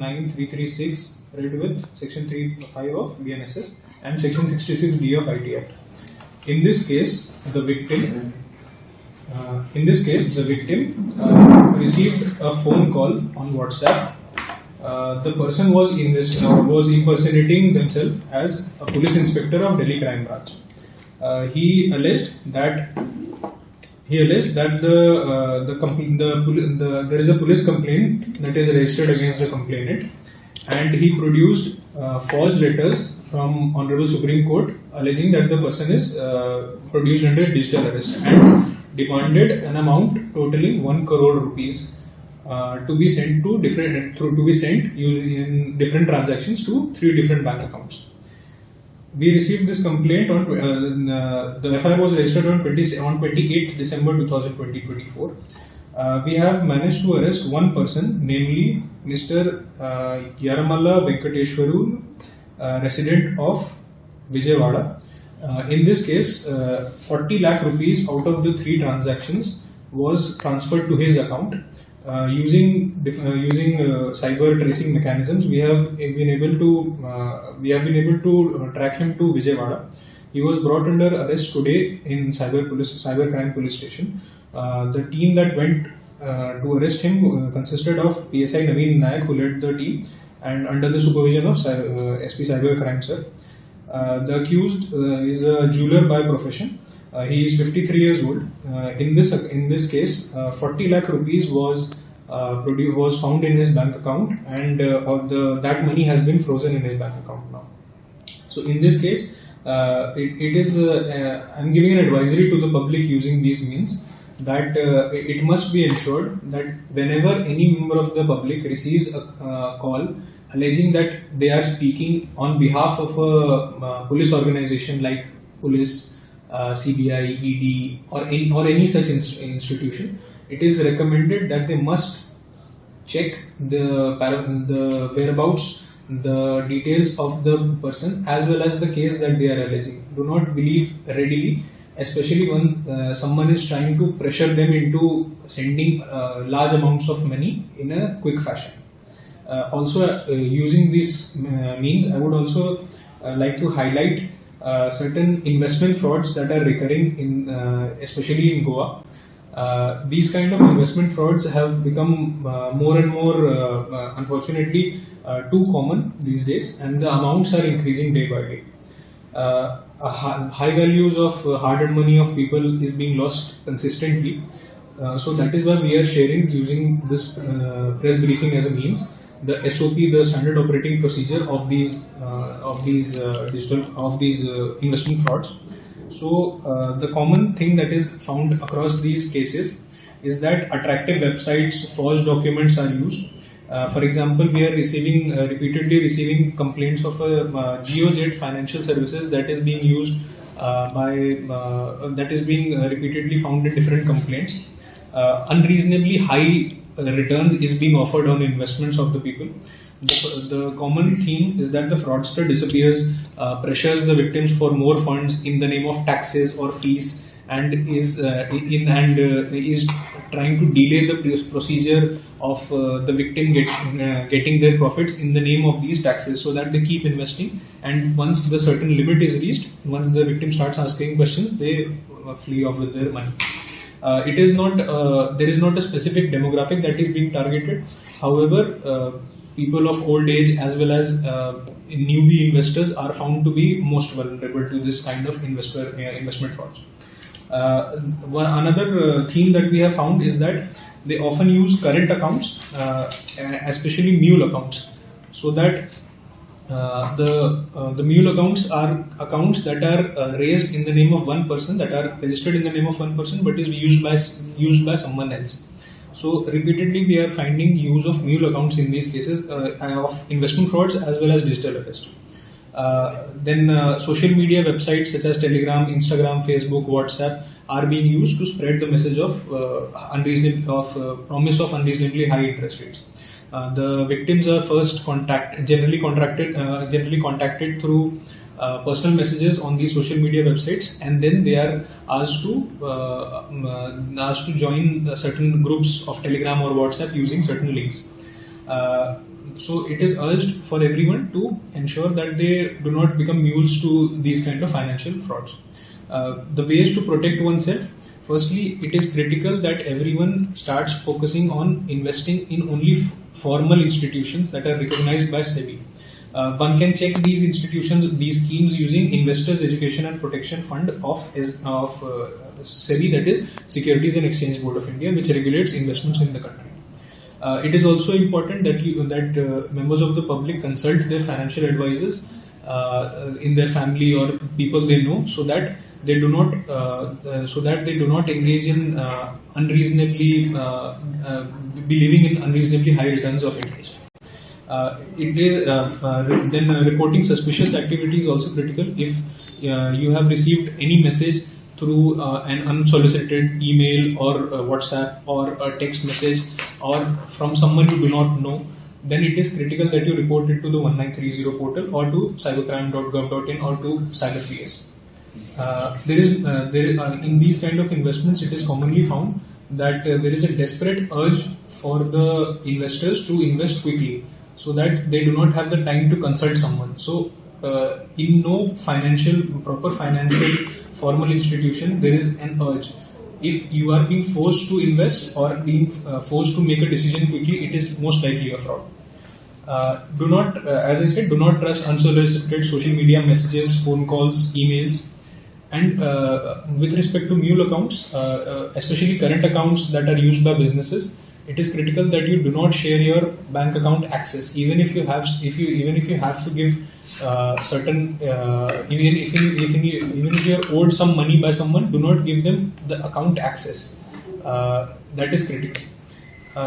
9336 read with section 35 of BNSS and section 66D of IT Act. In this case, the victim received a phone call on WhatsApp. The person was impersonating themselves as a police inspector of Delhi Crime Branch. He alleged that there is a police complaint that is registered against the complainant, and he produced forged letters from Honorable Supreme Court alleging that the person is produced under digital arrest and demanded an amount totaling 1 crore rupees to be sent in different transactions to 3 different bank accounts. We received this complaint the FIR was registered on 28th December 2024. We have managed to arrest one person, namely Mr. Yaramalla Venkateshwaru, resident of Vijayawada. In this case, 40 lakh rupees out of the 3 transactions was transferred to his account. Using cyber tracing mechanisms, we have been able to track him to Vijayawada. He was brought under arrest today in cybercrime police station. The team that went to arrest him consisted of PSI Naveen Nayak, who led the team, and under the supervision of SP Cybercrime Sir. The accused is a jeweler by profession. He is 53 years old. In this case, 40 lakh rupees was found in his bank account, and that money has been frozen in his bank account now. So in this case, I'm giving an advisory to the public using these means that it must be ensured that whenever any member of the public receives a call alleging that they are speaking on behalf of a police organization like police, CBI, ED, or any such institution, it is recommended that they must check the whereabouts, the details of the person as well as the case that they are alleging. Do not believe readily, especially when someone is trying to pressure them into sending large amounts of money in a quick fashion. Using these means, I would also like to highlight certain investment frauds that are recurring especially in Goa. These kind of investment frauds have become more and more, unfortunately, too common these days, and the amounts are increasing day by day. High values of hard-earned money of people is being lost consistently. So that is why we are sharing, using this press briefing as a means, the SOP, the standard operating procedure of these investment frauds. So the common thing that is found across these cases is that attractive websites, forged documents are used. For example, we are repeatedly receiving complaints of a GeoJet financial services that is being used that is being repeatedly found in different complaints. Unreasonably high returns is being offered on investments of the people. The common theme is that the fraudster disappears, pressures the victims for more funds in the name of taxes or fees, and is trying to delay the procedure of the victim getting their profits in the name of these taxes, so that they keep investing, and once the certain limit is reached, once the victim starts asking questions, they flee off with their money. There is not a specific demographic that is being targeted. However, people of old age as well as newbie investors are found to be most vulnerable to this kind of investment frauds. Another theme that we have found is that they often use current accounts, especially mule accounts, so that the mule accounts are accounts that are raised in the name of one person, that are registered in the name of one person, but is used by someone else. So repeatedly we are finding use of mule accounts in these cases of investment frauds as well as digital arrest. Then social media websites such as Telegram, Instagram, Facebook, WhatsApp are being used to spread the message of promise of unreasonably high interest rates. The victims are first generally contacted through personal messages on these social media websites, and then they are asked to join certain groups of Telegram or WhatsApp using certain links. So it is urged for everyone to ensure that they do not become mules to these kind of financial frauds. The ways to protect oneself. Firstly, it is critical that everyone starts focusing on investing in only formal institutions that are recognized by SEBI. One can check these institutions, these schemes using Investors Education and Protection Fund of SEBI, that is Securities and Exchange Board of India, which regulates investments in the country. It is also important that members of the public consult their financial advisors in their family or people they know, so that they do not engage in be living in unreasonably high returns of interest. Then reporting suspicious activity is also critical. If you have received any message through an unsolicited email or WhatsApp or a text message or from someone you do not know, then it is critical that you report it to the 1930 portal or to cybercrime.gov.in or to CyberPS. In these kind of investments, it is commonly found that there is a desperate urge for the investors to invest quickly, so that they do not have the time to consult someone. So, in no proper financial formal institution, there is an urge. If you are being forced to invest or being forced to make a decision quickly, it is most likely a fraud. As I said, do not trust unsolicited social media messages, phone calls, emails. And with respect to mule accounts, especially current accounts that are used by businesses, it is critical that you do not share your bank account access, even if you have to give certain even if you are owed some money by someone, do not give them the account access. That is critical.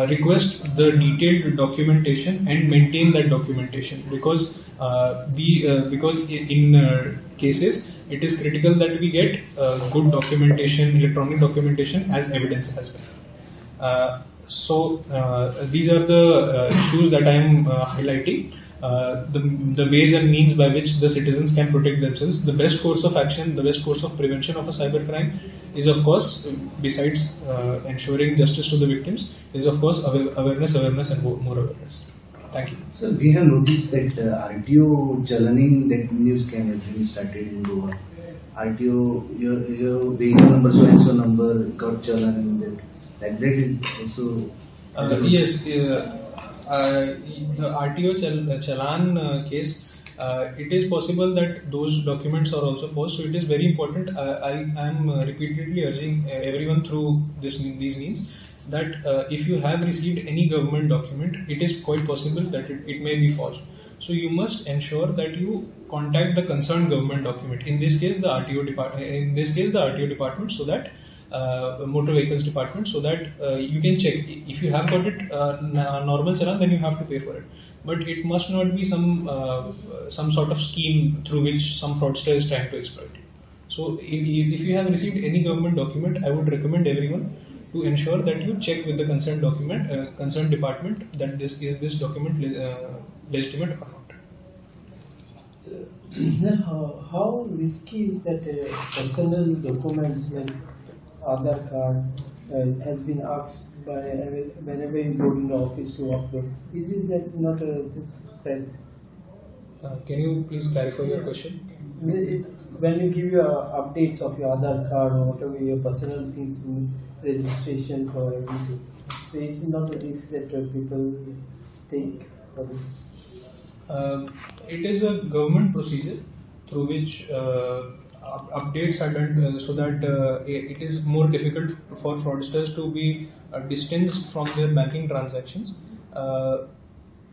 Request the detailed documentation and maintain that documentation, because in cases it is critical that we get good documentation, electronic documentation as evidence as well. So these are the issues that I am highlighting. The ways and means by which the citizens can protect themselves. The best course of action, the best course of prevention of a cybercrime is, of course, besides ensuring justice to the victims, is of course awareness and more awareness. Thank you. So we have noticed that RTO chalaning, that new scam has been started in Goa. RTO, your vehicle number, so and so number got chalan, that is also. Yes, the RTO challan case. It is possible that those documents are also posed. So it is very important. I am repeatedly urging everyone through these means that if you have received any government document, it is quite possible that it may be forged. So you must ensure that you contact the concerned government document. In this case, the RTO department. So that motor vehicles department, so that you can check. If you have got it normal challan, then you have to pay for it. But it must not be some sort of scheme through which some fraudster is trying to exploit. So if you have received any government document, I would recommend everyone to ensure that you check with the concerned department that this document legitimate or not. How risky is that personal documents like Aadhaar card has been asked by whenever you go in the office to upload? Is it that not a threat? Can you please clarify your question? When you give your updates of your Aadhaar card or whatever your personal things, registration for everything, so it's not a risk that people take for this? It is a government procedure through which updates are done so that it is more difficult for fraudsters to be distanced from their banking transactions.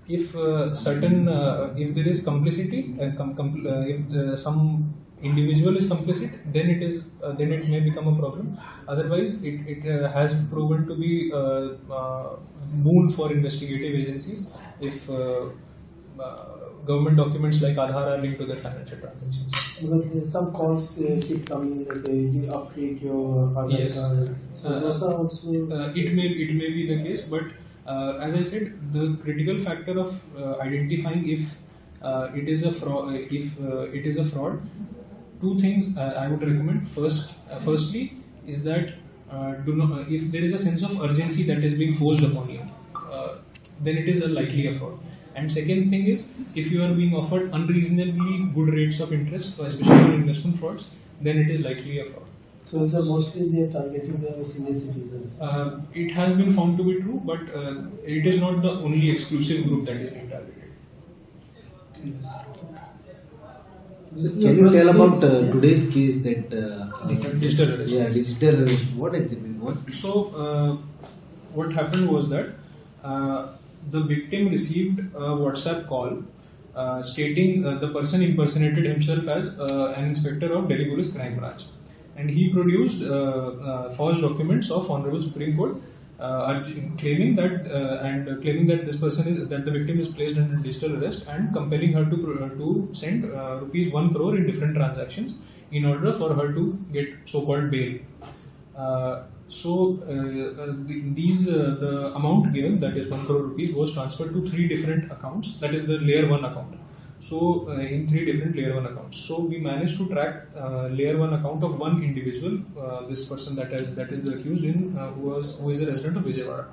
If there is complicity, if some individual is complicit, then it may become a problem. Otherwise, it has proven to be boon for investigative agencies if government documents like Aadhaar are linked to their financial transactions. But some calls keep coming that you update your Aadhaar card. So those are also. It may be the case, but as I said, the critical factor of identifying if it is a fraud, two things I would recommend. Firstly, is that if there is a sense of urgency that is being forced upon you, then it is likely a fraud. And second thing is, if you are being offered unreasonably good rates of interest, especially on investment frauds, then it is likely a fraud. So mostly they are targeting the senior citizens. It has been found to be true, but it is not the only exclusive group that is being targeted. Can you tell about today's case that Digital arrest. Yeah, digital arrest. What exactly? What? So, what happened was that the victim received a WhatsApp call stating the person impersonated himself as an inspector of Delhi Police Crime Branch, and he produced false documents of Honorable Supreme Court, claiming that this person is that the victim is placed under digital arrest and compelling her to send rupees 1 crore in different transactions in order for her to get so-called bail. The amount given, that is 1 crore rupees, was transferred to 3 different accounts. That is the layer 1 account. So in 3 different layer 1 accounts. So we managed to track layer 1 account of one individual, this person that is the accused who is a resident of Vijayawada.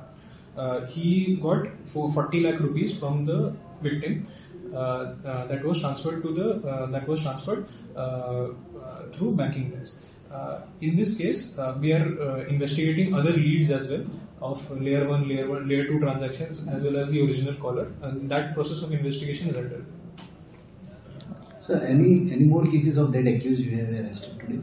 He got 40 lakh rupees from the victim that was transferred through banking means. In this case, we are investigating other leads as well of layer 1, layer 2 transactions as well as the original caller, and that process of investigation is under. So, any more cases of that accused you have arrested today?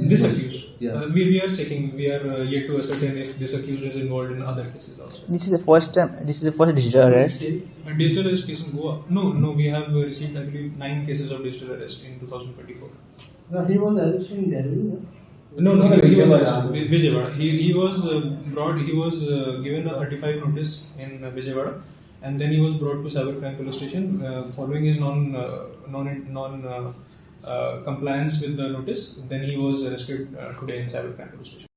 This accused. Yeah. We are checking. We are yet to ascertain if this accused is involved in other cases also. This is the first time. This is the first digital arrest. A digital arrest case in Goa. No. We have received, I believe, 9 cases of digital arrest in 2024. No, he was arrested in Delhi. No, he was arrested. Vijayawada. He was brought. He was given a 35 notice in Vijayawada, and then he was brought to Cybercrime Police Station following his non compliance with the notice. Then he was arrested today in Cybercrime Police Station.